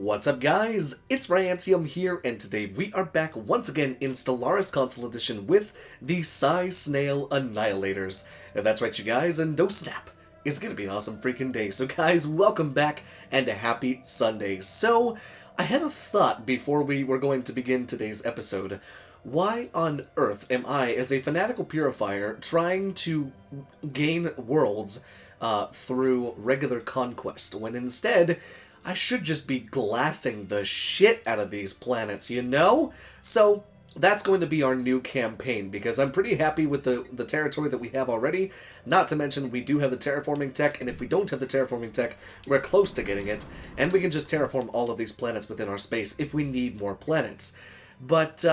What's up, guys? It's Ryantium here, and today we are back once again in Stellaris Console Edition with the Snail Annihilators. And that's right, you guys, and no snap. It's gonna be an awesome freaking day. So guys, welcome back, and a happy Sunday. So, I had a thought before we were going to begin today's episode. Why on earth am I, as a fanatical purifier, trying to gain worlds through regular conquest, when instead I should just be glassing the shit out of these planets, you know? So, that's going to be our new campaign, because I'm pretty happy with the territory that we have already. Not to mention, we do have the terraforming tech, and if we don't have the terraforming tech, we're close to getting it. And we can just terraform all of these planets within our space if we need more planets. But,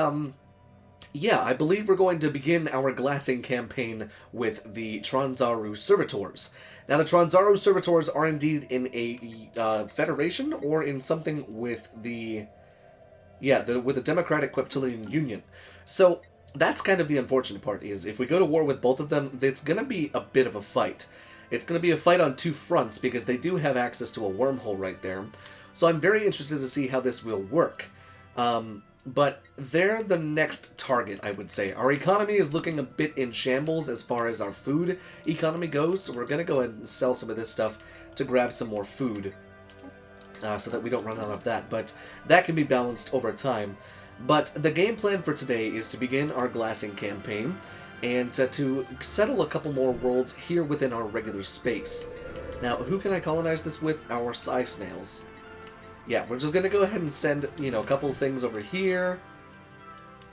yeah, I believe we're going to begin our glassing campaign with the Tranzaru Servitors. Now, the Tranzaru Servitors are indeed in a federation, or in something with the... yeah, with the Democratic Queptilian Union. So, that's kind of the unfortunate part, is if we go to war with both of them, it's going to be a bit of a fight. It's going to be a fight on two fronts, because they do have access to a wormhole right there. So I'm very interested to see how this will work. But they're the next target, I would say. Our economy is looking a bit in shambles as far as our food economy goes, so we're going to go ahead and sell some of this stuff to grab some more food, so that we don't run out of that. But that can be balanced over time. But the game plan for today is to begin our glassing campaign, and to settle a couple more worlds here within our regular space. Now, who can I colonize this with? Our Snails. Yeah, we're just going to go ahead and send, you know, a couple of things over here,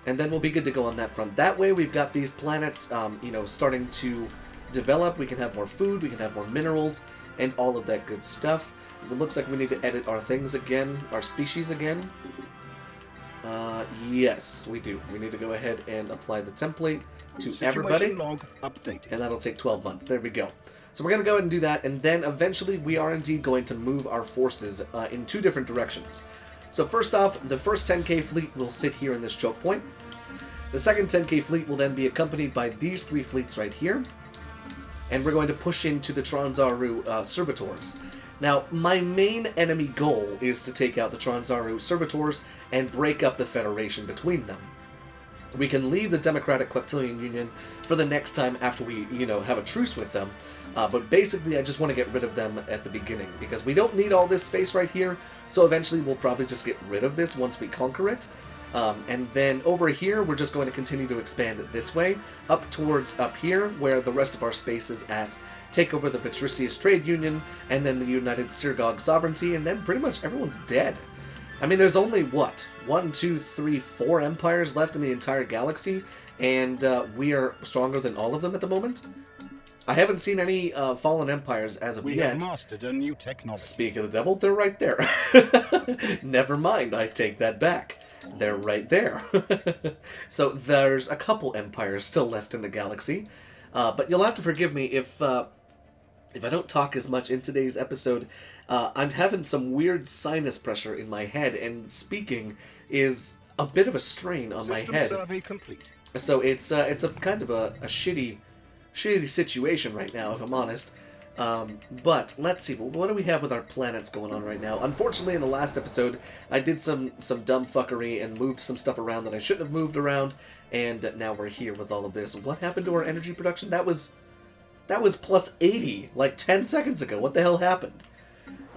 and then we'll be good to go on that front. That way we've got these planets, you know, starting to develop. We can have more food, we can have more minerals, and all of that good stuff. It looks like we need to edit our things again, our species again. Yes, we do. We need to go ahead and apply the template to everybody, log updated. And that'll take 12 months. There we go. So we're going to go ahead and do that, and then eventually we are indeed going to move our forces in two different directions. So first off, the first 10k fleet will sit here in this choke point. The second 10k fleet will then be accompanied by these three fleets right here, and we're going to push into the Tranzaru Servitors. Now, my main enemy goal is to take out the Tranzaru Servitors and break up the Federation between them. We can leave the Democratic Queptilian Union for the next time after we, you know, have a truce with them. But basically, I just want to get rid of them at the beginning, because we don't need all this space right here, so eventually we'll probably just get rid of this once we conquer it. And then over here, we're just going to continue to expand it this way, up towards up here, where the rest of our space is at. Take over the Patricius Trade Union, and then the United Sirgog Sovereignty, and then pretty much everyone's dead. I mean, there's only, what, 1, 2, 3, 4 empires left in the entire galaxy, and we are stronger than all of them at the moment. I haven't seen any fallen empires as of yet. We have mastered a new technology. Speak of the devil, they're right there. Never mind, I take that back. They're right there. So there's a couple empires still left in the galaxy. But you'll have to forgive me if I don't talk as much in today's episode. I'm having some weird sinus pressure in my head, and speaking is a bit of a strain on my head. System survey complete. So it's a kind of a shitty situation right now, if I'm honest. But let's see, what do we have with our planets going on right now? Unfortunately, in the last episode, I did some dumb fuckery and moved some stuff around that I shouldn't have moved around, and now we're here with all of this. What happened to our energy production? That was plus 80, like 10 seconds ago. What the hell happened?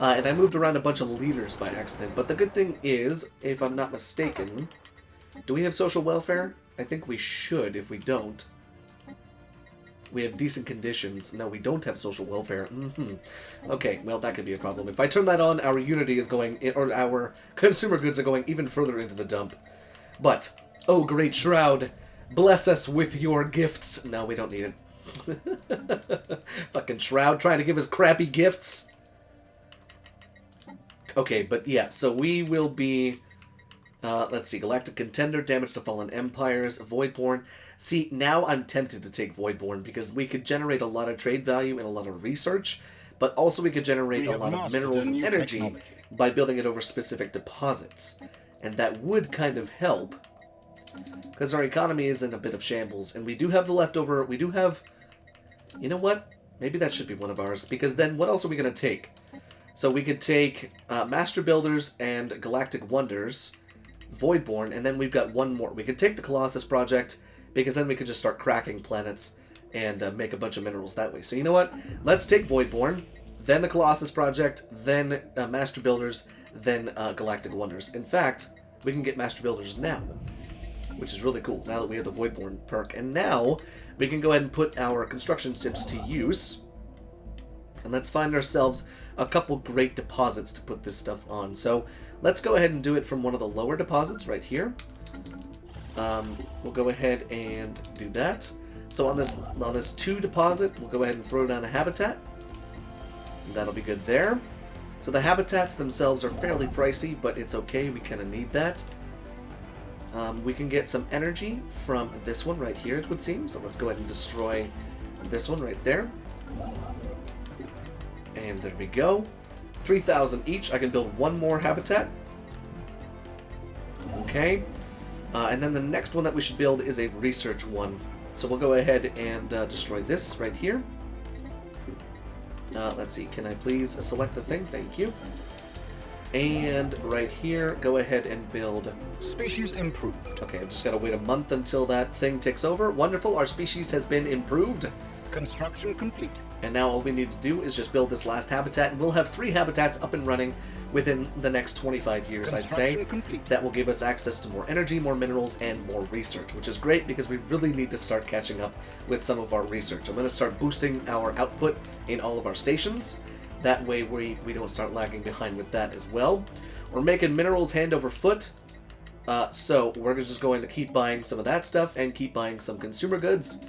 And I moved around a bunch of leaders by accident. But the good thing is, if I'm not mistaken, do we have social welfare? I think we should, if we don't. We have decent conditions. No, we don't have social welfare. Okay, well, that could be a problem. If I turn that on, our Unity is going, or our consumer goods are going even further into the dump. But, oh great Shroud, bless us with your gifts. No, we don't need it. Fucking Shroud trying to give us crappy gifts. Okay, but yeah, so we will be... let's see, Galactic Contender, damage to fallen empires, Voidborn. See, now I'm tempted to take Voidborn, because we could generate a lot of trade value and a lot of research, but also we could generate a lot of minerals and energy by building it over specific deposits. And that would kind of help, because our economy is in a bit of shambles, and we do have the leftover, we do have... You know what? Maybe that should be one of ours, because then what else are we going to take? So we could take Master Builders and Galactic Wonders, Voidborn, and then we've got one more. We could take the Colossus project, because then we could just start cracking planets and make a bunch of minerals that way. So you know what? Let's take Voidborn, then the Colossus project, then Master Builders, then Galactic Wonders. In fact, we can get Master Builders now, which is really cool, now that we have the Voidborn perk. And now, we can go ahead and put our construction tips to use. And let's find ourselves a couple great deposits to put this stuff on. So, let's go ahead and do it from one of the lower deposits right here. We'll go ahead and do that. So on this 2 deposit, we'll go ahead and throw down a habitat. And that'll be good there. So the habitats themselves are fairly pricey, but it's okay, we kind of need that. We can get some energy from this one right here, it would seem. So let's go ahead and destroy this one right there. And there we go. 3,000 each. I can build one more habitat. Okay. And then the next one that we should build is a research one. So we'll go ahead and destroy this right here. Let's see, can I please select the thing? Thank you. And right here, go ahead and build... Species improved. Okay, I've just got to wait a month until that thing ticks over. Wonderful, our species has been improved. Construction complete. And now all we need to do is just build this last habitat, and we'll have 3 habitats up and running within the next 25 years, I'd say. Complete. That will give us access to more energy, more minerals, and more research, which is great because we really need to start catching up with some of our research. I'm going to start boosting our output in all of our stations. That way we don't start lagging behind with that as well. We're making minerals hand over foot. So we're just going to keep buying some of that stuff and keep buying some consumer goods.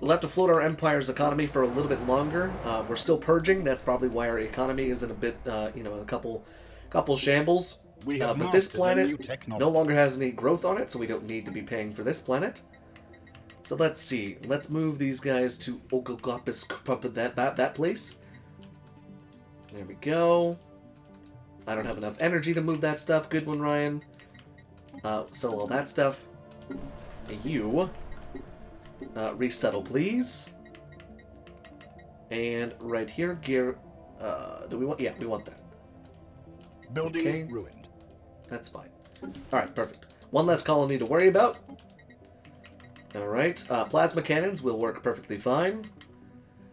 We'll have to float our empire's economy for a little bit longer. We're still purging. That's probably why our economy is in a bit, a couple shambles. But this planet no longer has any growth on it, so we don't need to be paying for this planet. So let's see. Let's move these guys to Ogogopis, that place. There we go. I don't have enough energy to move that stuff. Good one, Ryan. Sell all that stuff. You... resettle, please. And right here, gear. Do we want? Yeah, we want that. Building ruined. That's fine. All right, perfect. One less colony to worry about. All right, plasma cannons will work perfectly fine.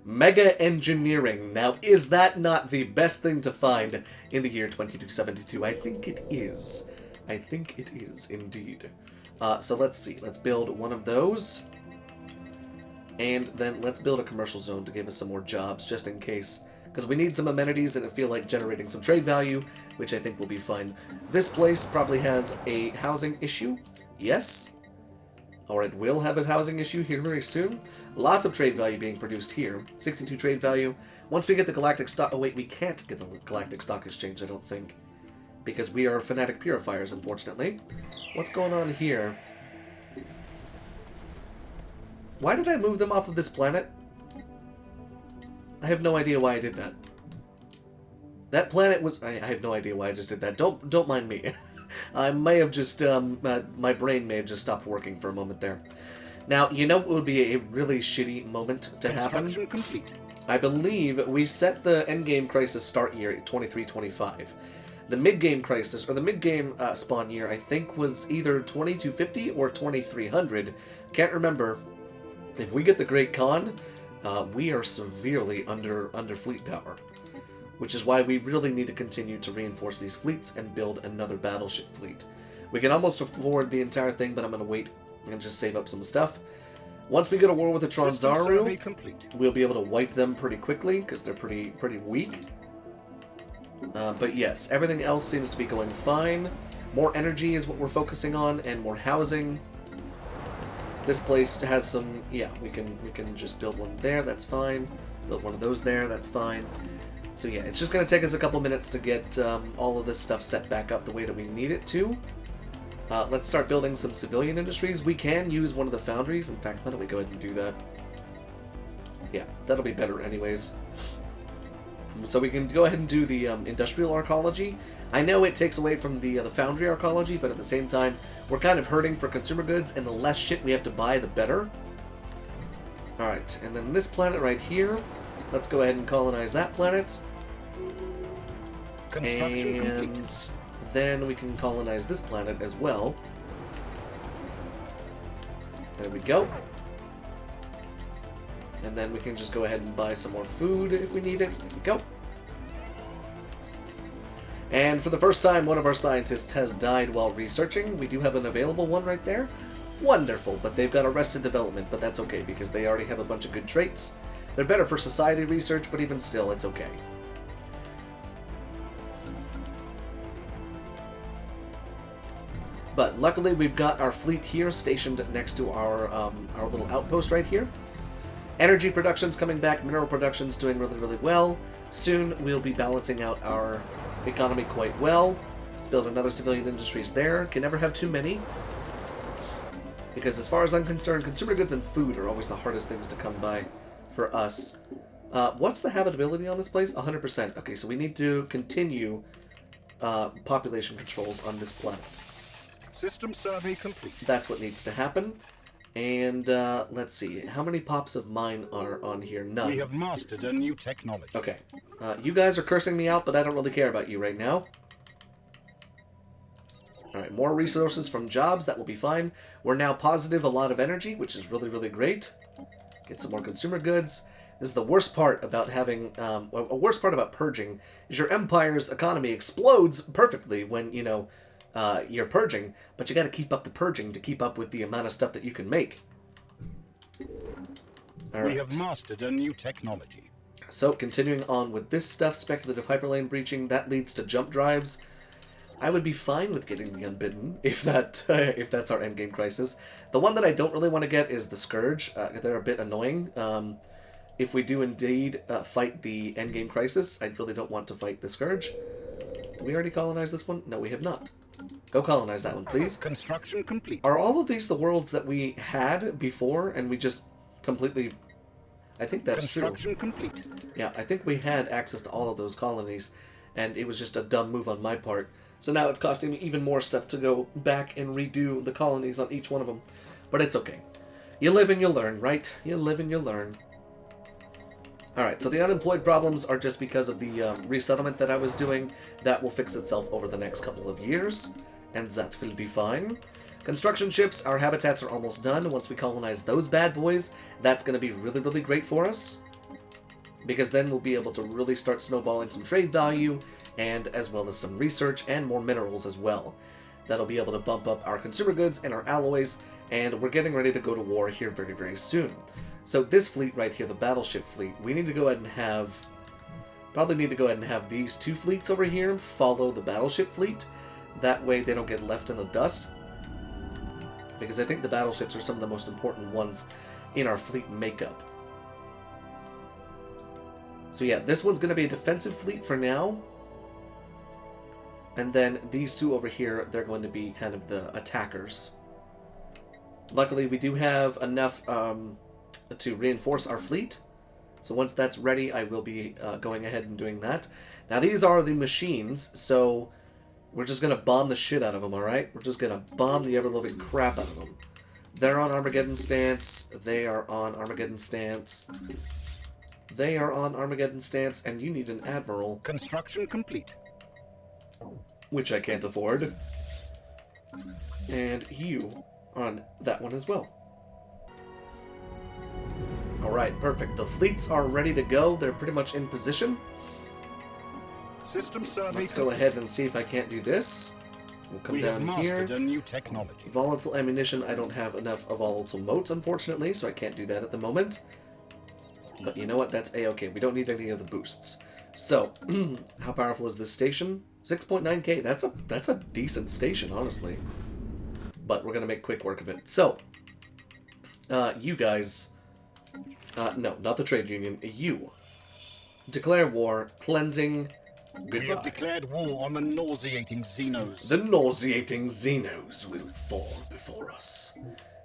Mega engineering. Now, is that not the best thing to find in the year 2272? I think it is. I think it is indeed. So let's see. Let's build one of those. And then let's build a commercial zone to give us some more jobs, just in case. Because we need some amenities and I feel like generating some trade value, which I think will be fine. This place probably has a housing issue. Yes. Or it will have a housing issue here very soon. Lots of trade value being produced here. 62 trade value. Once we get the Galactic Stock... Oh, wait, we can't get the Galactic Stock Exchange, I don't think. Because we are Fanatic Purifiers, unfortunately. What's going on here? Why did I move them off of this planet? I have no idea why I did that. That planet was... I have no idea why I just did that. Don't mind me. I may have just... my brain may have just stopped working for a moment there. Now, you know what would be a really shitty moment to happen? Construction complete. I believe we set the endgame crisis start year at 2325. The mid-game crisis, or the mid-game spawn year, I think was either 2250 or 2300. Can't remember. If we get the Great Khan, we are severely under fleet power. Which is why we really need to continue to reinforce these fleets and build another battleship fleet. We can almost afford the entire thing, but I'm going to wait and just save up some stuff. Once we go to war with the Tronzaru, we'll be able to wipe them pretty quickly, because they're pretty weak. But yes, everything else seems to be going fine. More energy is what we're focusing on, and more housing. This place has some... Yeah, we can just build one there, that's fine. Build one of those there, that's fine. So yeah, it's just going to take us a couple minutes to get all of this stuff set back up the way that we need it to. Let's start building some civilian industries. We can use one of the foundries. In fact, why don't we go ahead and do that? Yeah, that'll be better anyways. So we can go ahead and do the industrial arcology. I know it takes away from the foundry arcology, but at the same time, we're kind of hurting for consumer goods, and the less shit we have to buy, the better. Alright, and then this planet right here, let's go ahead and colonize that planet. Construction and complete. then we can colonize this planet as well. There we go. And then we can just go ahead and buy some more food if we need it. There we go. And for the first time, one of our scientists has died while researching. We do have an available one right there. Wonderful, but they've got arrested development, but that's okay because they already have a bunch of good traits. They're better for society research, but even still, it's okay. But luckily, we've got our fleet here stationed next to our little outpost right here. Energy production's coming back. Mineral production's doing really, really well. Soon, we'll be balancing out our economy quite well. Let's build another civilian industries there. Can never have too many. Because as far as I'm concerned, consumer goods and food are always the hardest things to come by for us. What's the habitability on this place? 100%. Okay, so we need to continue population controls on this planet. System survey complete. That's what needs to happen. And let's see, how many pops of mine are on here? None. We have mastered a new technology. Okay. You guys are cursing me out, but I don't really care about you right now. Alright, more resources from jobs, that will be fine. We're now positive a lot of energy, which is really, really great. Get some more consumer goods. This is the worst part about having, worst part about purging, is your empire's economy explodes perfectly when, you know, you're purging, but you gotta keep up the purging to keep up with the amount of stuff that you can make. All right. We have mastered a new technology. So, continuing on with this stuff, speculative hyperlane breaching, that leads to jump drives. I would be fine with getting the Unbidden, if that's our endgame crisis. The one that I don't really want to get is the Scourge. They're a bit annoying. If we do indeed fight the endgame crisis, I really don't want to fight the Scourge. Did we already colonize this one? No, we have not. Go colonize that one, please. Construction complete. Are all of these the worlds that we had before, and we just completely... I think that's true. Construction complete. Yeah, I think we had access to all of those colonies, and it was just a dumb move on my part. So now it's costing me even more stuff to go back and redo the colonies on each one of them. But it's okay. You live and you learn, right? You live and you learn. Alright, so the unemployed problems are just because of the resettlement that I was doing. That will fix itself over the next couple of years, and that will be fine. Construction ships, our habitats are almost done. Once we colonize those bad boys, that's going to be really, really great for us. Because then we'll be able to really start snowballing some trade value, and as well as some research and more minerals as well. That'll be able to bump up our consumer goods and our alloys, and we're getting ready to go to war here very, very soon. So this fleet right here, the battleship fleet, we need to go ahead and have... Probably need to go ahead and have these two fleets over here follow the battleship fleet. That way they don't get left in the dust. Because I think the battleships are some of the most important ones in our fleet makeup. So yeah, this one's going to be a defensive fleet for now. And then these two over here, they're going to be kind of the attackers. Luckily, we do have enough to reinforce our fleet. So once that's ready, I will be going ahead and doing that. Now, these are the machines, so we're just going to bomb the shit out of them, alright? We're just going to bomb the ever-loving crap out of them. They're on Armageddon stance. They are on Armageddon stance. They are on Armageddon stance, and you need an admiral. Construction complete. Which I can't afford. And you on that one as well. Alright, perfect. The fleets are ready to go. They're pretty much in position. System survey. Let's go ahead and see if I can't do this. We'll come We down have here. mastered a new technology. Volatile ammunition. I don't have enough of volatile motes, unfortunately, so I can't do that at the moment. But you know what? That's a-okay. We don't need any of the boosts. So, how powerful is this station? 6.9k. That's a decent station, honestly. But we're gonna make quick work of it. So, you guys, no, not the trade union. You declare war, cleansing. Goodbye. We have declared war on the nauseating Xenos. The nauseating Xenos will fall before us.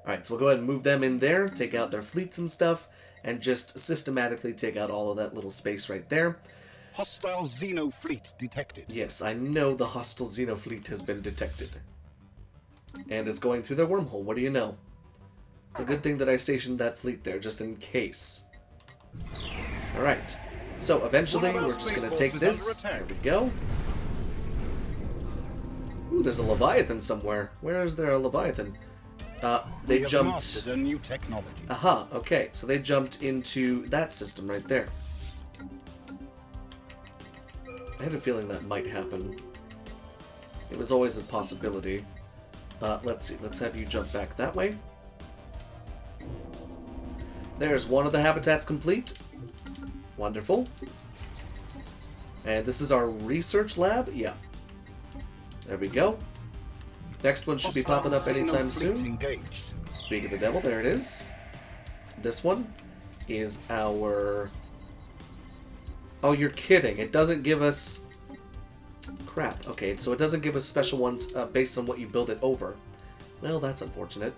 Alright, so we'll go ahead and move them in there, take out their fleets and stuff, and just systematically take out all of that little space right there. Hostile Xeno fleet detected. Yes, I know the hostile Xeno fleet has been detected. And it's going through their wormhole, what do you know? It's a good thing that I stationed that fleet there, just in case. Alright, so eventually we're just going to take this. There we go. Ooh, there's a Leviathan somewhere. Where is there a Leviathan? They We have jumped... mastered a new technology. Aha, okay. So they jumped into that system right there. I had a feeling that might happen. It was always a possibility. Let's see. Let's have you jump back that way. There's one of the habitats complete. Wonderful. And this is our research lab? Yeah. There we go. Next one should be popping up anytime soon. Engaged. Speak of the devil, there it is. This one is our... Oh, you're kidding. It doesn't give us... Crap. Okay, so it doesn't give us special ones based on what you build it over. Well, that's unfortunate.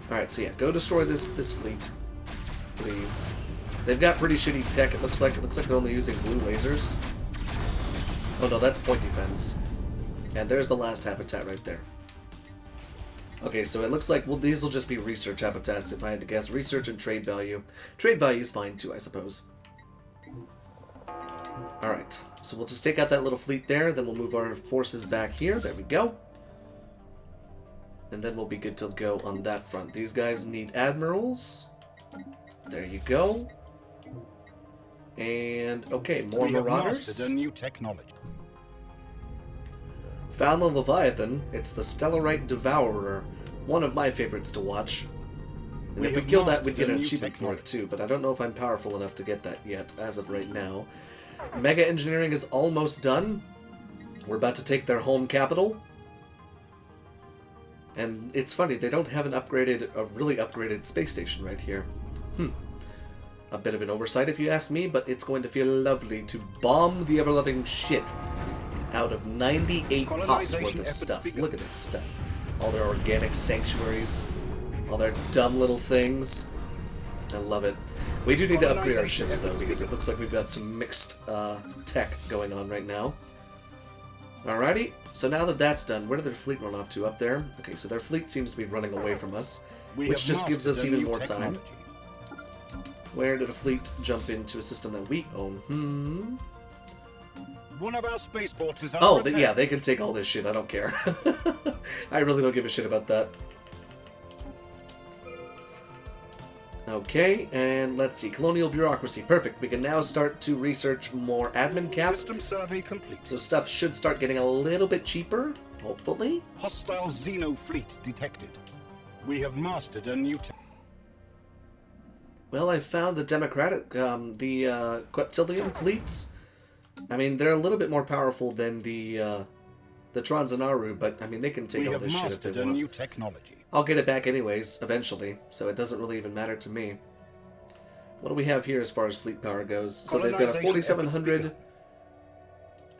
Alright, so yeah, go destroy this fleet. Please. They've got pretty shitty tech. It looks like they're only using blue lasers. Oh no, that's point defense. And there's the last habitat right there. Okay, so it looks like, well, these will just be research habitats if I had to guess. Research and trade value. Trade value is fine too, I suppose. Alright, so we'll just take out that little fleet there, then we'll move our forces back here. There we go. And then we'll be good to go on that front. These guys need admirals. There you go. And, okay, more marauders. We have mastered a new technology. Found the Leviathan. It's the Stellarite Devourer. One of my favorites to watch. And if we kill that, we get an achievement for it too, but I don't know if I'm powerful enough to get that yet, as of right now. Mega Engineering is almost done. We're about to take their home capital. And it's funny, they don't have a really upgraded space station right here. A bit of an oversight if you ask me, but it's going to feel lovely to bomb the ever-loving shit out of 98 pops worth of stuff. Look at this stuff. All their organic sanctuaries. All their dumb little things. I love it. We do need to upgrade our ships, though, because it looks like we've got some mixed tech going on right now. Alrighty, so now that that's done, where did their fleet run off to? Up there? Okay, so their fleet seems to be running away from us, which just gives us even more time. Where did a fleet jump into a system that we own? One of our spaceports is under Oh, attack. yeah, they can take all this shit. I don't care. I really don't give a shit about that. Okay, and let's see. Colonial bureaucracy. Perfect. We can now start to research more admin cap. System survey complete. So stuff should start getting a little bit cheaper, hopefully. Hostile Xeno fleet detected. We have mastered a new Well, I found the Democratic, the Queptilian fleets. I mean, they're a little bit more powerful than the Tranzanaru, but I mean, they can take all this shit if they want. We have mastered a new technology. I'll get it back anyways, eventually, so it doesn't really even matter to me. What do we have here as far as fleet power goes? So they've got a 4,700,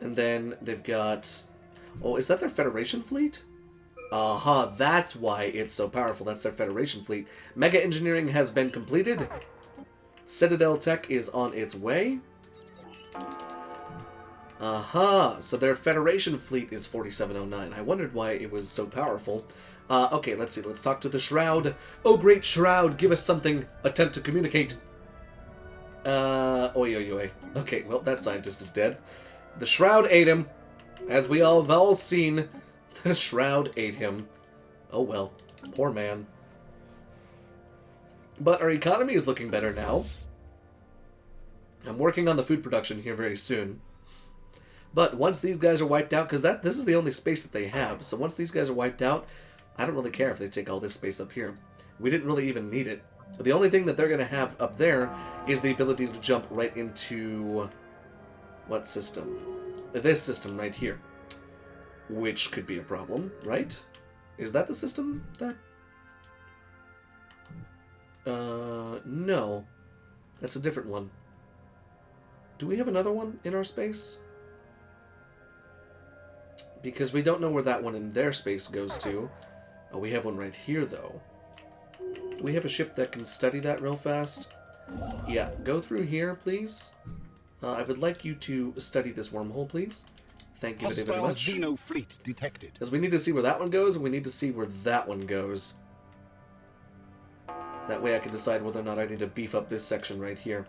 and then they've got... Oh, is that their Federation fleet? Aha, that's why it's so powerful. That's their Federation fleet. Mega Engineering has been completed. Citadel Tech is on its way. Aha, so their Federation fleet is 4709. I wondered why it was so powerful. Okay, let's see. Let's talk to the Shroud. Oh, great Shroud, give us something. Attempt to communicate. Oi, oi, oi. Okay, well, that scientist is dead. The Shroud ate him. As we all have all seen, the Shroud ate him. Oh, well. Poor man. But our economy is looking better now. I'm working on the food production here very soon. But once these guys are wiped out, because this is the only space that they have, so once these guys are wiped out, I don't really care if they take all this space up here. We didn't really even need it. The only thing that they're going to have up there is the ability to jump right into... What system? This system right here. Which could be a problem, right? Is that the system that... No. That's a different one. Do we have another one in our space? Because we don't know where that one in their space goes to. Oh, we have one right here, though. Do we have a ship that can study that real fast? Yeah, go through here, please. I would like you to study this wormhole, please. Thank you very much. Xeno fleet detected. Because we need to see where that one goes, and we need to see where that one goes. That way I can decide whether or not I need to beef up this section right here.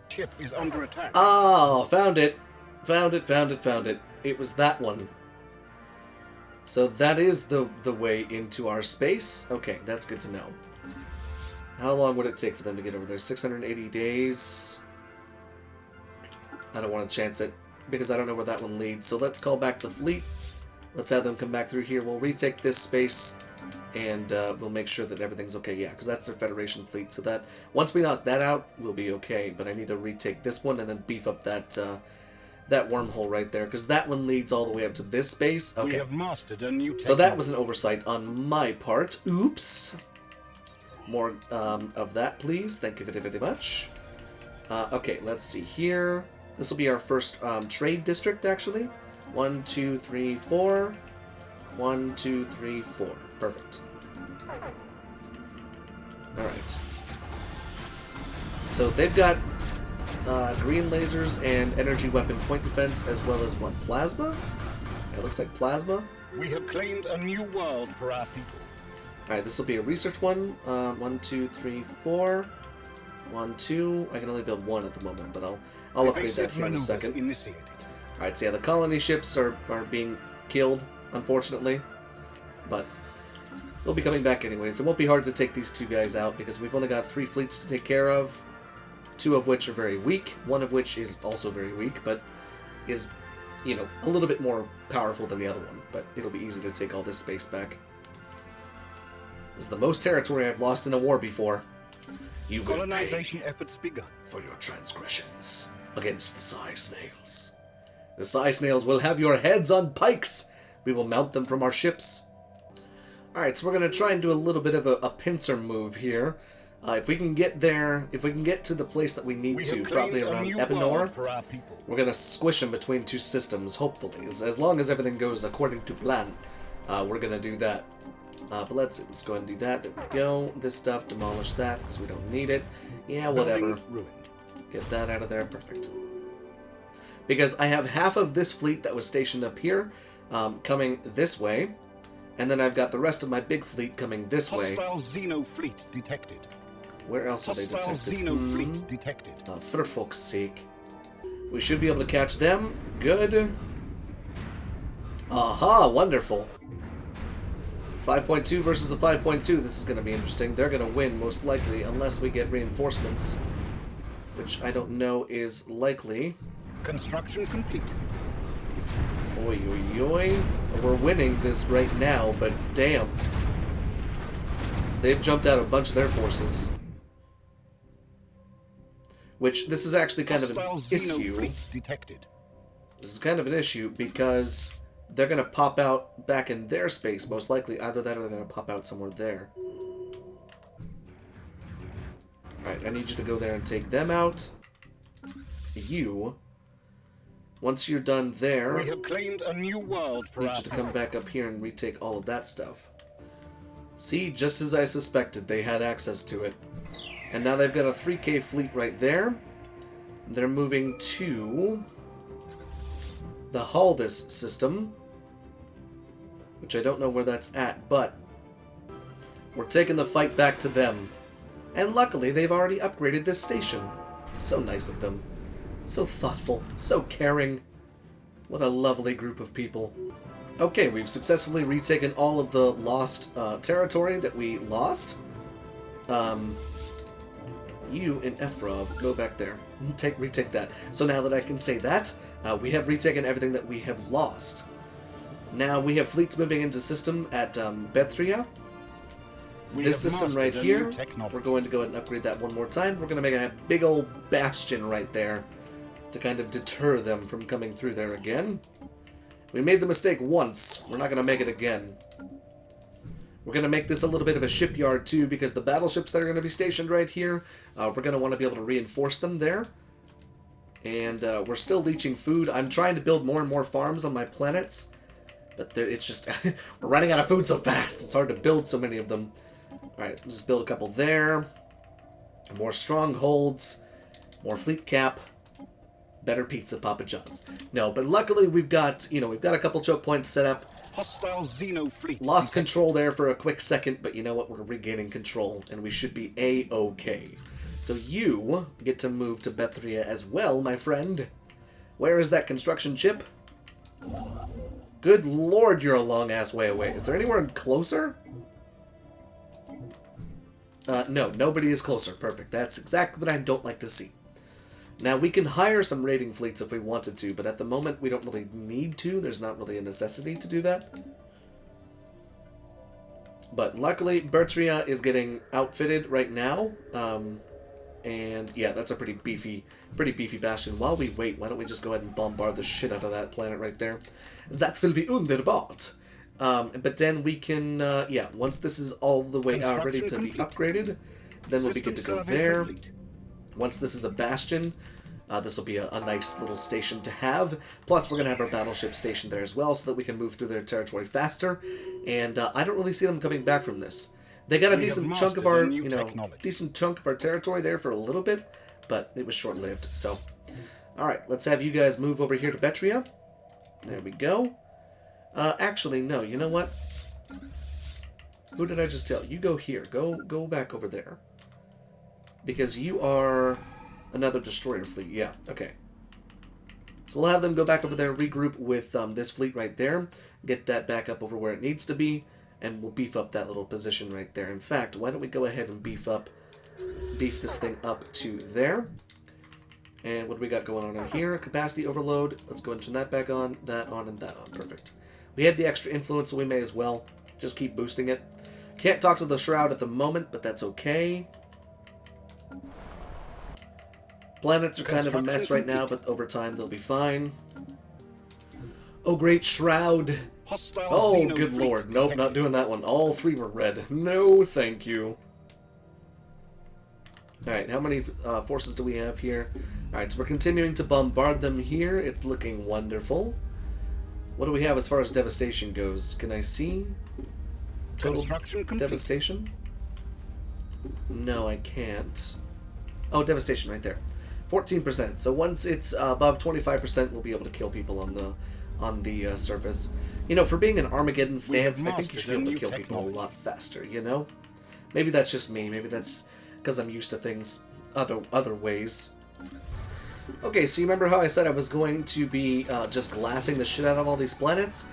Ship is under attack. Oh, found it. Found it, found it, found it. It was that one. So that is the way into our space. Okay, that's good to know. How long would it take for them to get over there? 680 days. I don't want to chance it because I don't know where that one leads. So let's call back the fleet. Let's have them come back through here. We'll retake this space, and we'll make sure that everything's okay. Yeah, because that's their Federation fleet. So that once we knock that out, we'll be okay. But I need to retake this one and then beef up that that wormhole right there, because that one leads all the way up to this space. Okay. We have mastered a new technology. So that was an oversight on my part. Oops. More of that, please. Thank you very, very much. Okay, let's see here. This will be our first trade district, actually. 1, 2, 3, 4. 1, 2, 3, 4. Perfect. Alright. So they've got green lasers and energy weapon point defense, as well as what? Plasma? It looks like plasma. We have claimed a new world for our people. Alright, this will be a research one. 1, 2, 3, 4. 1, 2. I can only build one at the moment, but I'll upgrade that here in a second. Alright, so yeah, the colony ships are being killed, unfortunately. But they'll be coming back anyways. It won't be hard to take these two guys out, because we've only got 3 fleets to take care of. 2 of which are very weak. 1 of which is also very weak, but is, you know, a little bit more powerful than the other one. But it'll be easy to take all this space back. This is the most territory I've lost in a war before. You will Colonization efforts begun. For your transgressions against the Psy Snails. The Psy Snails will have your heads on pikes. We will mount them from our ships. Alright, so we're going to try and do a little bit of a pincer move here. If we can get there, if we can get to the place that we need to, probably around Ebenor, we're going to squish them between 2 systems, hopefully. As long as everything goes according to plan, we're going to do that. But let's go ahead and do that. There we go. This stuff, demolish that, because we don't need it. Yeah, whatever. Get that out of there. Perfect. Because I have half of this fleet that was stationed up here, coming this way. And then I've got the rest of my big fleet coming this way. Hostile Xeno fleet detected. Where else are they detected? Hostile Xeno fleet detected. For fuck's sake. We should be able to catch them. Good. Aha, wonderful. 5.2 versus a 5.2. This is going to be interesting. They're going to win, most likely, unless we get reinforcements. Which I don't know is likely. Construction complete. Oi, oi, oi. We're winning this right now, but damn. They've jumped out a bunch of their forces. Which, this is actually kind of an issue. Detected. This is kind of an issue because they're going to pop out back in their space, most likely. Either that or they're going to pop out somewhere there. Alright, I need you to go there and take them out. You. Once you're done there, we have claimed a new world for I need you to come back up here and retake all of that stuff. See, just as I suspected, they had access to it. And now they've got a 3K fleet right there. They're moving to the Haldis system, which I don't know where that's at, but we're taking the fight back to them. And luckily, they've already upgraded this station. So nice of them. So thoughtful. So caring. What a lovely group of people. Okay, we've successfully retaken all of the lost territory that we lost. You and Efrov, go back there. Retake that. So now that I can say that, we have retaken everything that we have lost. Now we have fleets moving into system at Bethria. This system right here, we're going to go ahead and upgrade that one more time. We're going to make a big old bastion right there to kind of deter them from coming through there again. We made the mistake once. We're not going to make it again. We're going to make this a little bit of a shipyard too, because the battleships that are going to be stationed right here, we're going to want to be able to reinforce them there. And we're still leeching food. I'm trying to build more and more farms on my planets, but it's just, we're running out of food so fast. It's hard to build so many of them. Alright, just build a couple there. More strongholds. More fleet cap. Better pizza, Papa John's. No, but luckily we've got, we've got a couple choke points set up. Hostile Xeno fleet. Lost control there for a quick second, but you know what? We're regaining control, and we should be A-okay. So you get to move to Bethria as well, my friend. Where is that construction chip? Good lord, you're a long-ass way away. Is there anywhere closer? No, nobody is closer. Perfect. That's exactly what I don't like to see. Now, we can hire some raiding fleets if we wanted to, but at the moment, we don't really need to. There's not really a necessity to do that. But luckily, Bertria is getting outfitted right now. And yeah, that's a pretty beefy bastion. While we wait, why don't we just go ahead and bombard the shit out of that planet right there? That will be wunderbar. But then we can, yeah, once this is all the way ready to be upgraded, then we'll be good to go there. Once this is a bastion, this will be a nice little station to have. Plus, we're going to have our battleship stationed there as well, so that we can move through their territory faster. And I don't really see them coming back from this. They got a decent chunk of our, decent chunk of our territory there for a little bit, but it was short-lived. So, all right, let's have you guys move over here to Betria. There we go. Actually, no. You know what? Who did I just tell? You go here. Go back over there. Because you are another destroyer fleet. Yeah, okay. So we'll have them go back over there, regroup with this fleet right there, get that back up over where it needs to be, and we'll beef up that little position right there. In fact, why don't we go ahead and beef this thing up to there. And what do we got going on here? Capacity overload. Let's go and turn that back on, that on, and that on. Perfect. We had the extra influence, so we may as well just keep boosting it. Can't talk to the Shroud at the moment, but that's okay. Planets are kind of a mess right now, but over time they'll be fine. Oh, great Shroud. Oh, good lord. Nope, not doing that one. All three were red. No, thank you. Alright, how many forces do we have here? Alright, so we're continuing to bombard them here. It's looking wonderful. What do we have as far as devastation goes? Can I see? Total devastation? No, I can't. Oh, devastation right there. 14%. So once it's above 25%, we'll be able to kill people on the surface. You know, for being an Armageddon stance, I think you should be able to kill people a lot faster, you know? Maybe that's just me. Maybe that's because I'm used to things other ways. Okay, so you remember how I said I was going to be just glassing the shit out of all these planets?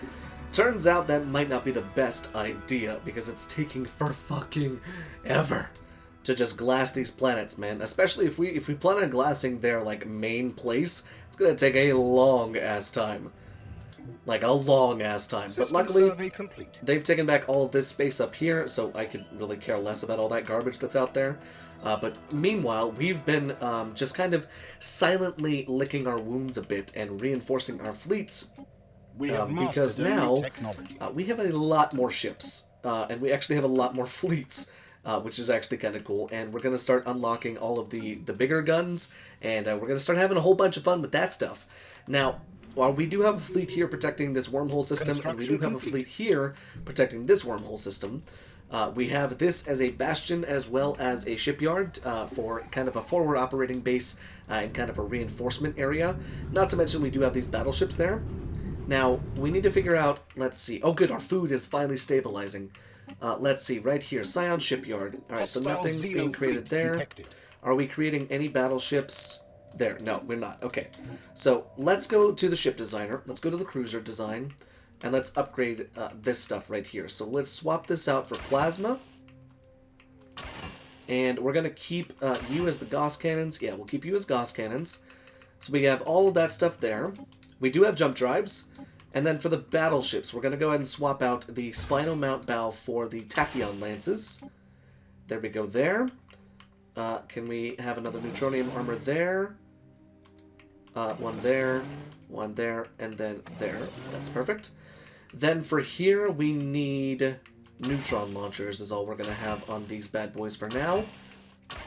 Turns out that might not be the best idea, because it's taking for fucking ever to just glass these planets, man. Especially if we plan on glassing their, like, main place, it's gonna take a long-ass time. Like, a long-ass time. But luckily, they've taken back all of this space up here, so I could really care less about all that garbage that's out there. But meanwhile, we've been just kind of silently licking our wounds a bit and reinforcing our fleets. Because now, we have a lot more ships, and we actually have a lot more fleets. Which is actually kind of cool, and we're going to start unlocking all of the bigger guns, and we're going to start having a whole bunch of fun with that stuff. Now, while we do have a fleet here protecting this wormhole system, and we do have a fleet here protecting this wormhole system, we have this as a bastion as well as a shipyard for kind of a forward operating base and kind of a reinforcement area. Not to mention we do have these battleships there. Now, we need to figure out, let's see, oh good, our food is finally stabilizing. Let's see, right here, Scion Shipyard. Alright, so nothing's being created there. Are we creating any battleships? There, no, we're not. Okay, so let's go to the ship designer. Let's go to the cruiser design, and let's upgrade this stuff right here. So let's swap this out for plasma. And we're going to keep you as the Gauss cannons. Yeah, we'll keep you as Gauss cannons. So we have all of that stuff there. We do have jump drives. And then for the battleships, we're going to go ahead and swap out the Spino Mount bow for the Tachyon lances. There we go there. Can we have another neutronium armor there? One there, and then there. That's perfect. Then for here, we need neutron launchers is all we're going to have on these bad boys for now.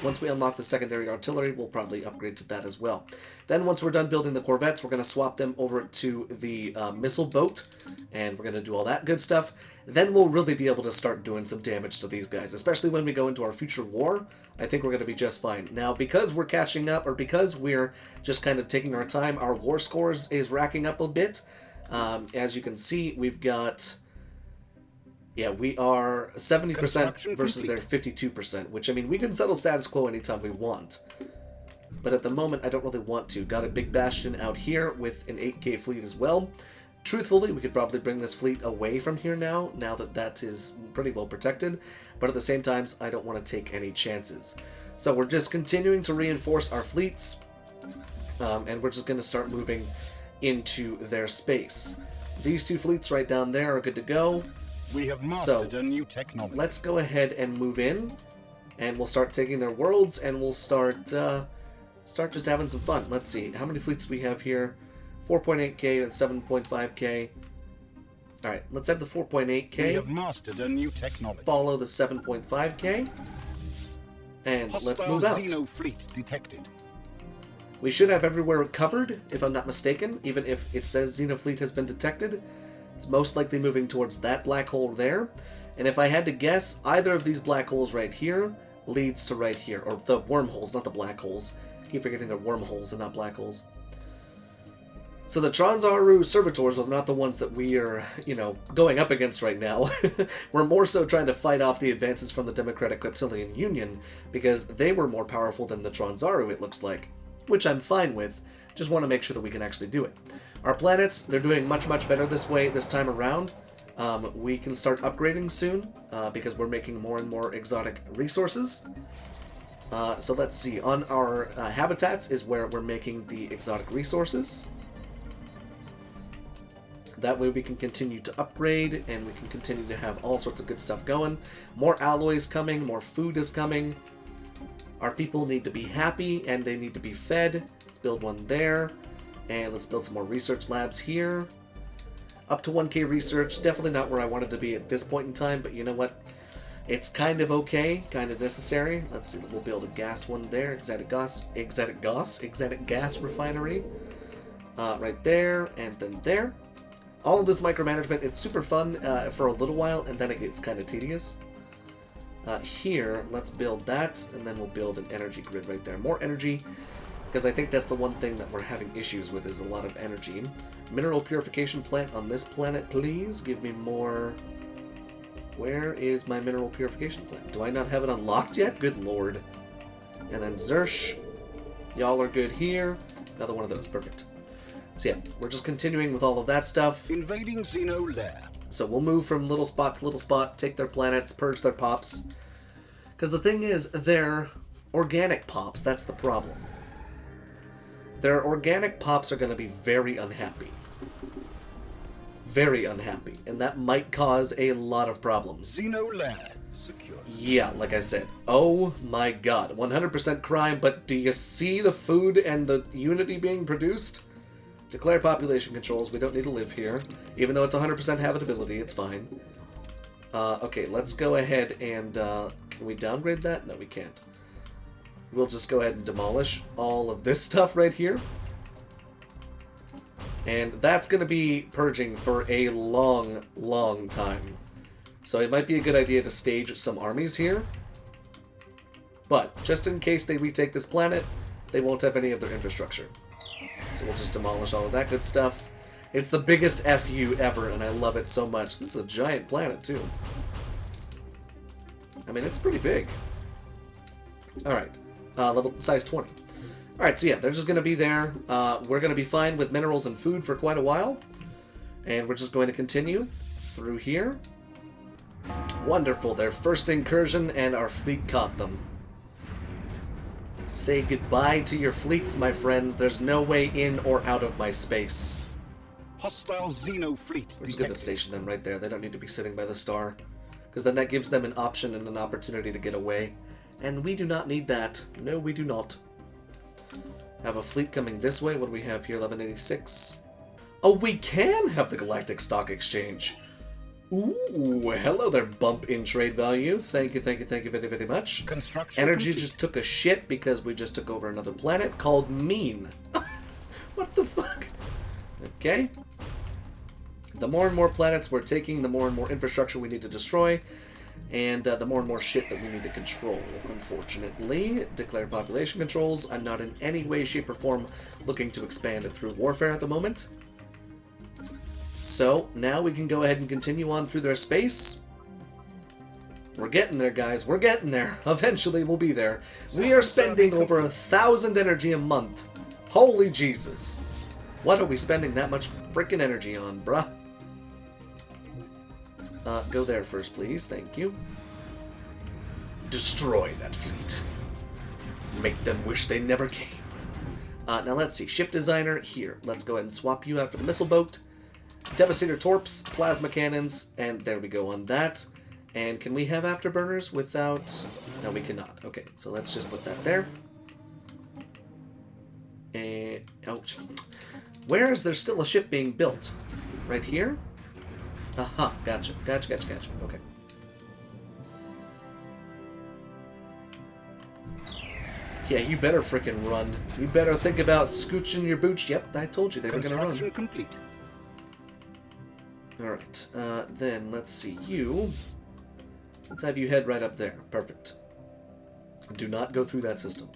Once we unlock the secondary artillery, we'll probably upgrade to that as well. Then once we're done building the corvettes, we're going to swap them over to the missile boat, and we're going to do all that good stuff. Then we'll really be able to start doing some damage to these guys, especially when we go into our future war. I think we're going to be just fine. Now, because we're catching up, or because we're just kind of taking our time, our war scores is racking up a bit. As you can see, we've got... Yeah, we are 70% versus their 52%, which, I mean, we can settle status quo anytime we want. But at the moment, I don't really want to. Got a big bastion out here with an 8K fleet as well. Truthfully, we could probably bring this fleet away from here now that that is pretty well protected, but at the same time, I don't want to take any chances. So we're just continuing to reinforce our fleets, and we're just going to start moving into their space. These two fleets right down there are good to go. We have mastered a new technology. Let's go ahead and move in, and we'll start taking their worlds, and we'll start just having some fun. Let's see, how many fleets do we have here? 4.8k and 7.5k. Alright, let's have the 4.8k. We have mastered a new technology. Follow the 7.5k. And Hostile let's move out. Xeno fleet detected. We should have everywhere covered, if I'm not mistaken. Even if it says Xenofleet has been detected, it's most likely moving towards that black hole there. And if I had to guess, either of these black holes right here leads to right here. Or the wormholes, not the black holes. I keep forgetting they're wormholes and not black holes. So the Transaru servitors are not the ones that we are, going up against right now. We're more so trying to fight off the advances from the Democratic Reptilian Union, because they were more powerful than the Transaru, it looks like. Which I'm fine with. Just want to make sure that we can actually do it. Our planets, they're doing much, much better this way, this time around. We can start upgrading soon, because we're making more and more exotic resources. So let's see. On our habitats is where we're making the exotic resources. That way we can continue to upgrade, and we can continue to have all sorts of good stuff going. More alloys coming, more food is coming. Our people need to be happy, and they need to be fed. Let's build one there, and let's build some more research labs here. Up to 1k research, definitely not where I wanted to be at this point in time, but you know what? It's kind of okay, kind of necessary. Let's see, we'll build a gas one there, exotic gas refinery. Right there, and then there. All of this micromanagement, it's super fun for a little while, and then it gets kind of tedious. Here, let's build that, and then we'll build an energy grid right there. More energy, because I think that's the one thing that we're having issues with, is a lot of energy. Mineral purification plant on this planet, please. Give me more... Where is my mineral purification plant? Do I not have it unlocked yet? Good lord. And then Zersh. Y'all are good here. Another one of those, perfect. So yeah, we're just continuing with all of that stuff. Invading Xeno lair. So we'll move from little spot to little spot, take their planets, purge their pops. Because the thing is, they're organic pops, that's the problem. Their organic pops are going to be very unhappy. Very unhappy. And that might cause a lot of problems. Xeno lair secure. Yeah, like I said. Oh my god. 100% crime, but do you see the food and the unity being produced? Declare population controls. We don't need to live here. Even though it's 100% habitability, it's fine. Okay, let's go ahead and... can we downgrade that? No, we can't. We'll just go ahead and demolish all of this stuff right here. And that's going to be purging for a long, long time. So it might be a good idea to stage some armies here. But, just in case they retake this planet, they won't have any of their infrastructure. So we'll just demolish all of that good stuff. It's the biggest FU ever, and I love it so much. This is a giant planet, too. I mean, it's pretty big. Alright. Level size 20. Alright, so yeah, they're just going to be there. We're going to be fine with minerals and food for quite a while. And we're just going to continue through here. Wonderful. Their first incursion, and our fleet caught them. Say goodbye to your fleets, my friends. There's no way in or out of my space. Hostile Xeno fleet We're just going to station them right there. They don't need to be sitting by the star. Because then that gives them an option and an opportunity to get away. And we do not need that. No, we do not. Have a fleet coming this way. What do we have here? 1186. Oh, we can have the Galactic Stock Exchange. Ooh, hello there, bump in trade value. Thank you very, very much. Construction Energy complete. just took a shit because we just took over another planet called Mean. What the fuck? Okay. The more and more planets we're taking, the more and more infrastructure we need to destroy, and the more and more shit that we need to control, unfortunately. Declare population controls. I'm not in any way, shape, or form looking to expand it through warfare at the moment. So, now we can go ahead and continue on through their space. We're getting there, guys. We're getting there. Eventually, we'll be there. We are spending over 1,000 energy a month. Holy Jesus. What are we spending that much freaking energy on, bruh? Go there first, please. Thank you. Destroy that fleet. Make them wish they never came. Now let's see. Ship designer, here. Let's go ahead and swap you out for the missile boat. Devastator torps, plasma cannons, and there we go on that. And can we have afterburners without... No, we cannot. Okay, so let's just put that there. And... Oh, where is there still a ship being built? Right here? Aha, gotcha. Gotcha. Okay. Yeah, you better frickin' run. You better think about scooching your booch. Yep, I told you they were gonna run. Construction complete. Alright, then let's see. Let's have you head right up there. Perfect. Do not go through that system.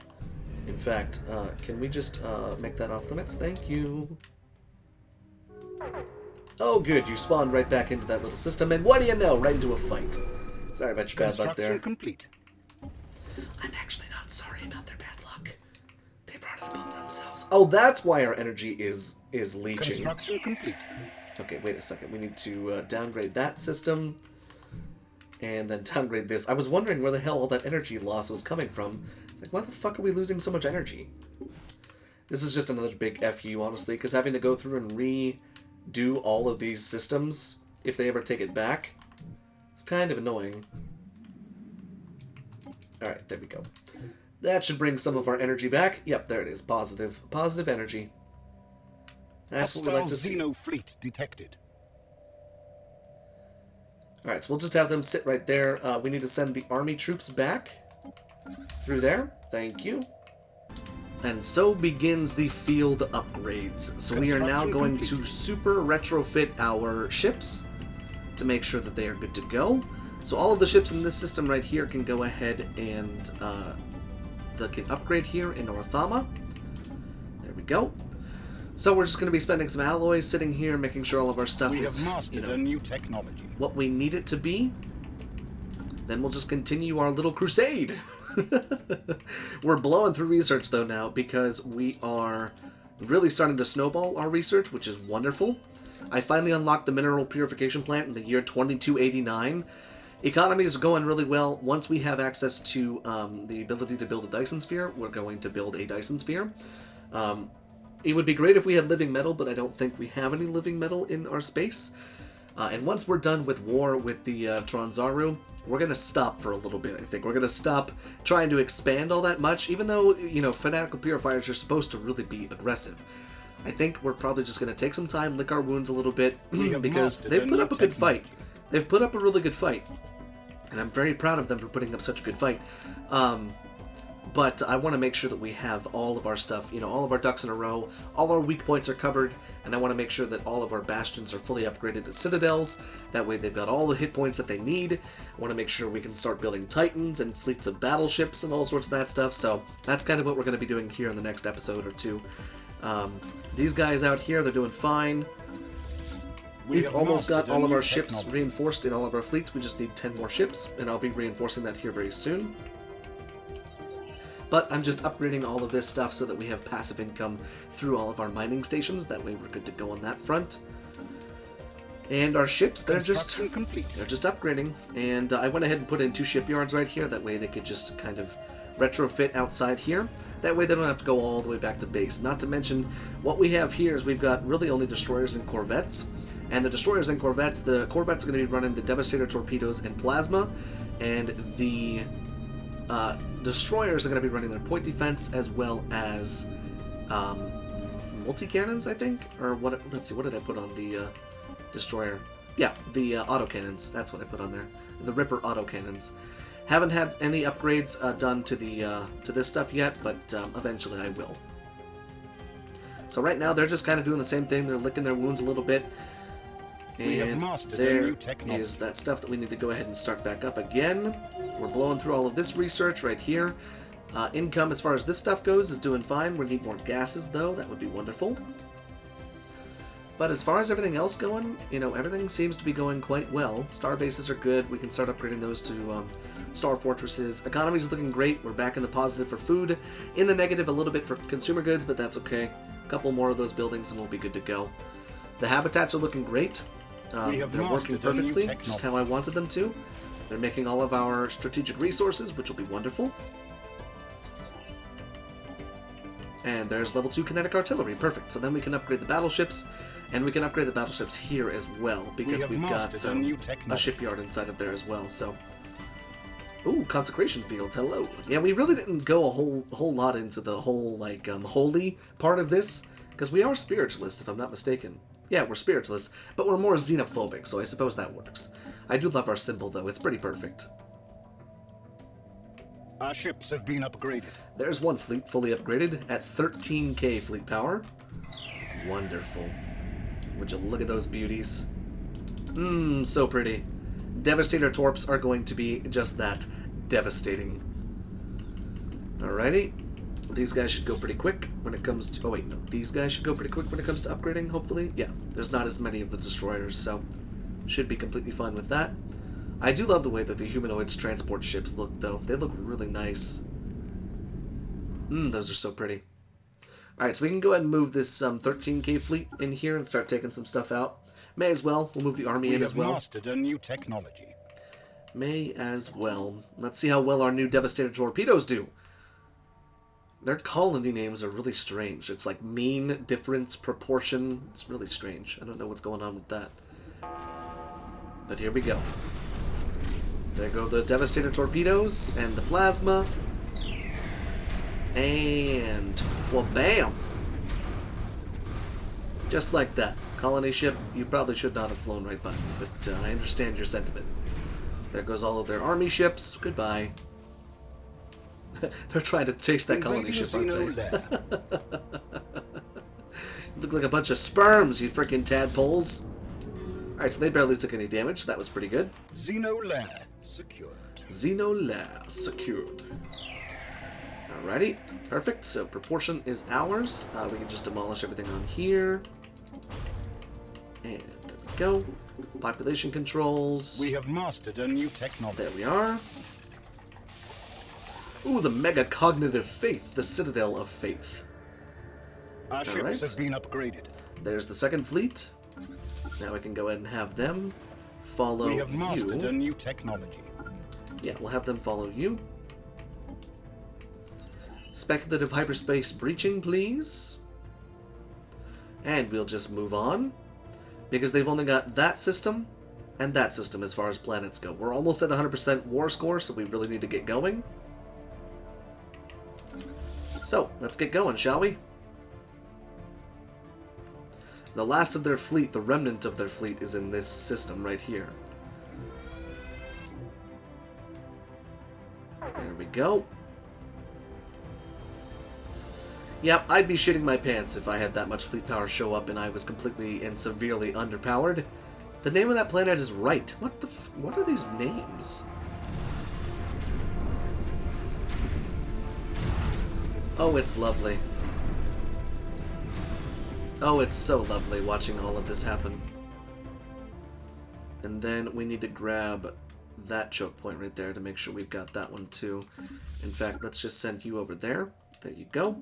In fact, can we just make that off limits? Thank you. Oh, good. You spawned right back into that little system, and what do you know? Right into a fight. Sorry about your bad luck there. Construction complete. I'm actually not sorry about their bad luck. They brought it upon themselves. Oh, that's why our energy is leaching. Construction complete. Okay, wait a second. We need to downgrade that system. And then downgrade this. I was wondering where the hell all that energy loss was coming from. It's like, why the fuck are we losing so much energy? This is just another big FU, honestly, because having to go through and redo all of these systems, if they ever take it back, it's kind of annoying. Alright, there we go. That should bring some of our energy back. Yep, there it is. Positive energy. That's what we like to see. Xeno fleet detected. Alright, so we'll just have them sit right there. We need to send the army troops back through there. Thank you. And so begins the field upgrades. So we are now going to super retrofit our ships to make sure that they are good to go. So all of the ships in this system right here can go ahead and they can upgrade here in Orthama. There we go. So we're just going to be spending some alloys sitting here, making sure all of our stuff is, have mastered a new technology. What we need it to be. Then we'll just continue our little crusade. We're blowing through research though now because we are really starting to snowball our research, which is wonderful. I finally unlocked the mineral purification plant in the year 2289. Economies are going really well. Once we have access to the ability to build a Dyson Sphere, we're going to build a Dyson Sphere. It would be great if we had living metal, but I don't think we have any living metal in our space. And once we're done with war with the Tronzaru, we're going to stop for a little bit, I think. We're going to stop trying to expand all that much, even though, you know, Fanatical Purifiers are supposed to really be aggressive. I think we're probably just going to take some time, lick our wounds a little bit, because they've put up a good fight. They've put up a really good fight. And I'm very proud of them for putting up such a good fight. But I want to make sure that we have all of our stuff, you know, all of our ducks in a row, all our weak points are covered, and I want to make sure that all of our bastions are fully upgraded to citadels. That way they've got all the hit points that they need. I want to make sure we can start building titans and fleets of battleships and all sorts of that stuff. So that's kind of what we're going to be doing here in the next episode or two. These guys out here, they're doing fine. We've almost got all of our ships reinforced in all of our fleets. We just need 10 more ships, and I'll be reinforcing that here very soon. But I'm just upgrading all of this stuff so that we have passive income through all of our mining stations. That way we're good to go on that front. And our ships, they're just upgrading. And I went ahead and put in 2 shipyards right here. That way they could just kind of retrofit outside here. That way they don't have to go all the way back to base. Not to mention, what we have here is we've got really only destroyers and corvettes. And the destroyers and corvettes, the corvettes are going to be running the Devastator torpedoes and plasma. And the destroyers are going to be running their point defense as well as multi-cannons, I think? Or what? Let's see, what did I put on the destroyer? Yeah, the autocannons. That's what I put on there. The Ripper autocannons. Haven't had any upgrades done to the to this stuff yet, but eventually I will. So right now they're just kind of doing the same thing. They're licking their wounds a little bit. And there is that stuff that we need to go ahead and start back up again. We're blowing through all of this research right here. Income as far as this stuff goes is doing fine. We need more gases though. That would be wonderful. But as far as everything else going, you know, everything seems to be going quite well. Star bases are good. We can start upgrading those to star fortresses. Economy's looking great. We're back in the positive for food. In the negative a little bit for consumer goods, but that's okay. couple more of those buildings and we'll be good to go. The habitats are looking great. They're working perfectly, just how I wanted them to. They're making all of our strategic resources, which will be wonderful. And there's level 2 kinetic artillery. Perfect. So then we can upgrade the battleships, and we can upgrade the battleships here as well, because we've got a shipyard inside of there as well. So, ooh, consecration fields. Hello. Yeah, we really didn't go a whole lot into the whole like holy part of this, because we are spiritualists, if I'm not mistaken. Yeah, we're spiritualists, but we're more xenophobic, so I suppose that works. I do love our symbol, though. It's pretty perfect. Our ships have been upgraded. There's one fleet fully upgraded at 13k fleet power. Wonderful. Would you look at those beauties? Mmm, so pretty. Devastator torps are going to be just that. Devastating. Alrighty. These guys should go pretty quick when it comes to... Oh, wait, no. These guys should go pretty quick when it comes to upgrading, hopefully. Yeah, there's not as many of the destroyers, so should be completely fine with that. I do love the way that the Humanoids transport ships look, though. They look really nice. Those are so pretty. Alright, so we can go ahead and move this 13k fleet in here and start taking some stuff out. May as well. We'll move the army in as well. We have mastered a new technology. May as well. Let's see how well our new Devastator torpedoes do. Their colony names are really strange. It's like mean, difference, proportion. It's really strange. I don't know what's going on with that. But here we go. There go the Devastator torpedoes and the plasma. And, well, bam! Just like that. Colony ship, you probably should not have flown right by me, but I understand your sentiment. There goes all of their army ships. Goodbye. They're trying to chase that colony ship, aren't they? You look like a bunch of sperms, you freaking tadpoles. Alright, so they barely took any damage. That was pretty good. Xeno lair secured. Xeno lair secured. Alrighty, perfect. So proportion is ours. We can just demolish everything on here. And there we go. Population controls. We have mastered a new technology. There we are. Ooh, the Mega Cognitive Faith, the Citadel of Faith. Our ships have been upgraded. There's the second fleet. Now we can go ahead and have them follow you. We have mastered a new technology. Yeah, we'll have them follow you. Speculative hyperspace breaching, please. And we'll just move on, because they've only got that system and that system as far as planets go. We're almost at 100% war score, so we really need to get going. So, let's get going, shall we? The last of their fleet, the remnant of their fleet, is in this system right here. There we go. Yep, I'd be shitting my pants if I had that much fleet power show up and I was completely and severely underpowered. The name of that planet is right. What are these names? Oh, it's lovely. Oh, it's so lovely watching all of this happen. And then we need to grab that choke point right there to make sure we've got that one too. In fact, let's just send you over there. There you go.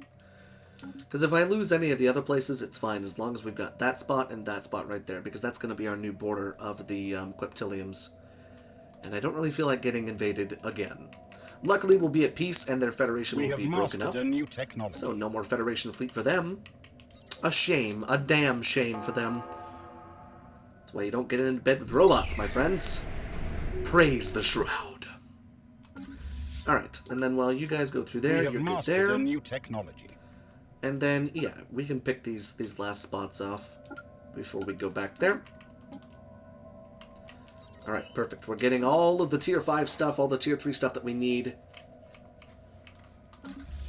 Because if I lose any of the other places, it's fine, as long as we've got that spot and that spot right there, because that's going to be our new border of the Queptiliums. And I don't really feel like getting invaded again. Luckily, we'll be at peace, and their Federation will be broken up. A new technology. So no more Federation fleet for them. A shame. A damn shame for them. That's why you don't get into bed with robots, my friends. Praise the Shroud. Alright, and then while you guys go through there, you're good there. A new technology. And then, yeah, we can pick these last spots off before we go back there. Alright, perfect. We're getting all of the Tier 5 stuff, all the Tier 3 stuff that we need.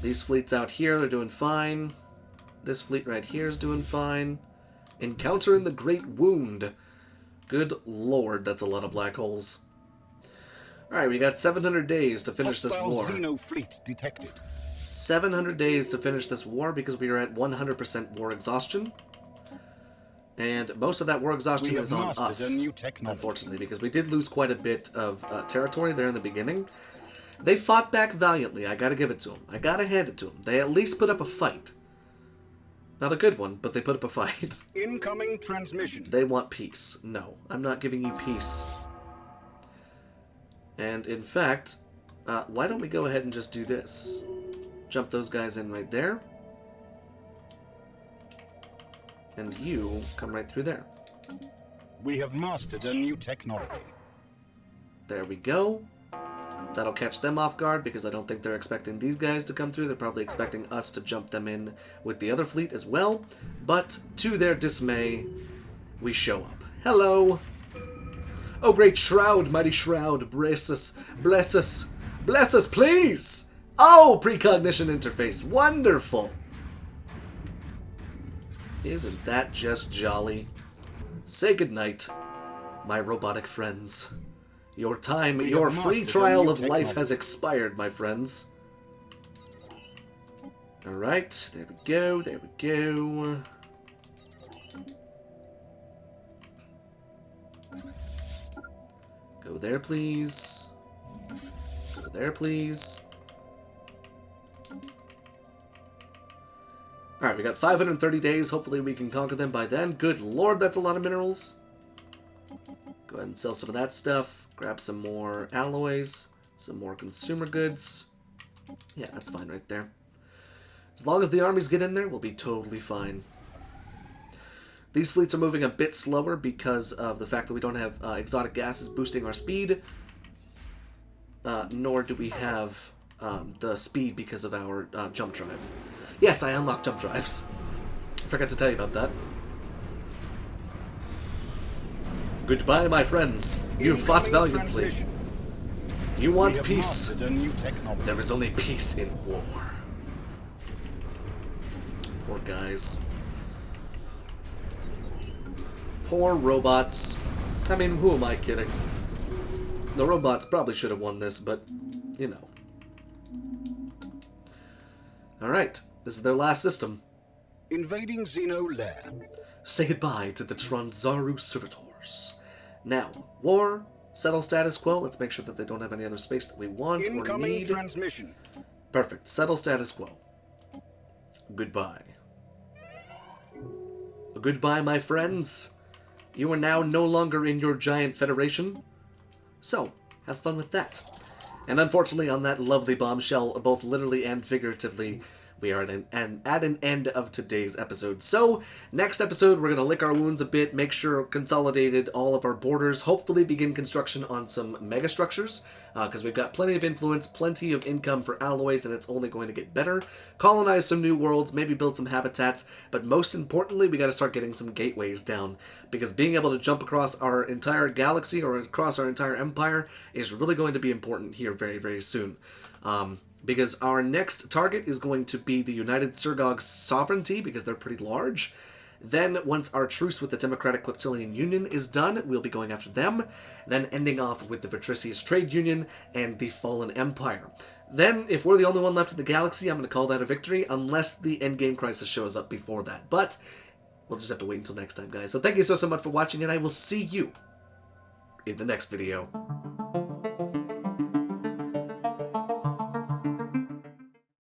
These fleets out here, they're doing fine. This fleet right here is doing fine. Encountering the Great Wound. Good lord, that's a lot of black holes. Alright, we got 700 days to finish this war. Xeno fleet detected. 700 days to finish this war because we are at 100% war exhaustion. And most of that war exhaustion is on us, unfortunately, because we did lose quite a bit of territory there in the beginning. They fought back valiantly, I gotta give it to them. I gotta hand it to them. They at least put up a fight. Not a good one, but they put up a fight. Incoming transmission. They want peace. No, I'm not giving you peace. And in fact, why don't we go ahead and just do this? Jump those guys in right there. And you come right through there. We have mastered a new technology. There we go. That'll catch them off guard because I don't think they're expecting these guys to come through. They're probably expecting us to jump them in with the other fleet as well. But to their dismay, we show up. Hello. Oh, great Shroud, mighty Shroud, brace us, bless us, please! Oh, precognition interface, wonderful! Isn't that just jolly? Say goodnight, my robotic friends. Your time, your free trial of life has expired, my friends. Alright, there we go, there we go. Go there, please. Go there, please. Alright, we got 530 days. Hopefully we can conquer them by then. Good lord, that's a lot of minerals. Go ahead and sell some of that stuff. Grab some more alloys. Some more consumer goods. Yeah, that's fine right there. As long as the armies get in there, we'll be totally fine. These fleets are moving a bit slower because of the fact that we don't have exotic gases boosting our speed. Nor do we have the speed because of our jump drive. Yes, I unlocked jump drives. I forgot to tell you about that. Goodbye, my friends. You fought valiantly. You want peace. There is only peace in war. Poor guys. Poor robots. I mean, who am I kidding? The robots probably should have won this, but, you know. Alright, this is their last system. Invading Xeno lair. Say goodbye to the Tranzaru servitors. Now, war, settle status quo. Let's make sure that they don't have any other space that we want or need. Transmission. Perfect. Settle status quo. Goodbye. Goodbye, my friends. You are now no longer in your giant federation. So, have fun with that. And unfortunately, on that lovely bombshell, both literally and figuratively, we are at an end of today's episode. So, next episode, we're going to lick our wounds a bit, make sure consolidated all of our borders, hopefully begin construction on some megastructures, because we've got plenty of influence, plenty of income for alloys, and it's only going to get better. Colonize some new worlds, maybe build some habitats, but most importantly, we got to start getting some gateways down, because being able to jump across our entire galaxy or across our entire empire is really going to be important here very, very soon. Because our next target is going to be the United Surgog Sovereignty, because they're pretty large. Then, once our truce with the Democratic Quiptilian Union is done, we'll be going after them. Then ending off with the Vitricious Trade Union and the Fallen Empire. Then, if we're the only one left in the galaxy, I'm going to call that a victory, unless the endgame crisis shows up before that. But, we'll just have to wait until next time, guys. So thank you so much for watching, and I will see you in the next video.